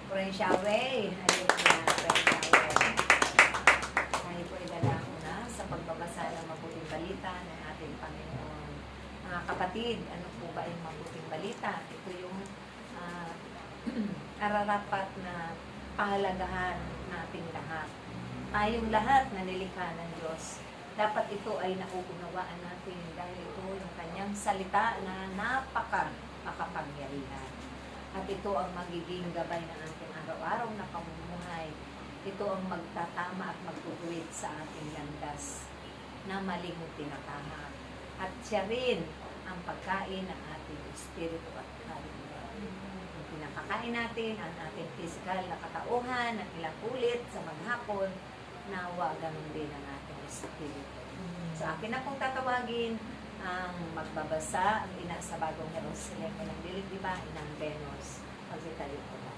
Praise Yahweh. Hallelujah. Praise Yahweh. Tayo po idala ko na sa pagbabasa ng mabuting balita ng ating Panginoon. Mga kapatid, ano po ba yung mabuting balita? Ito yung ararapat na pahalagahan nating lahat. Tayong lahat na nilikha ng Diyos. Dapat ito ay nauunawaan natin dahil ito yung kanyang salita na makapangyarihan. At ito ang magiging gabay ng ating araw-araw na pamumuhay. Ito ang magtatama at magtutuwid sa ating landas na maling tinatahak. At siya rin ang pagkain ng ating espiritu at kalusugan. Ang pinakakain natin, ang ating physical na katauhan, at ilang ulit sa maghapon, nawa ganun din ang ating espiritu. So akin na pong tatawagin ang magbabasa, ang ina sa bagong Jerusalem, ilang dilig, diba? Inang Venus. Pagkitayo ko na.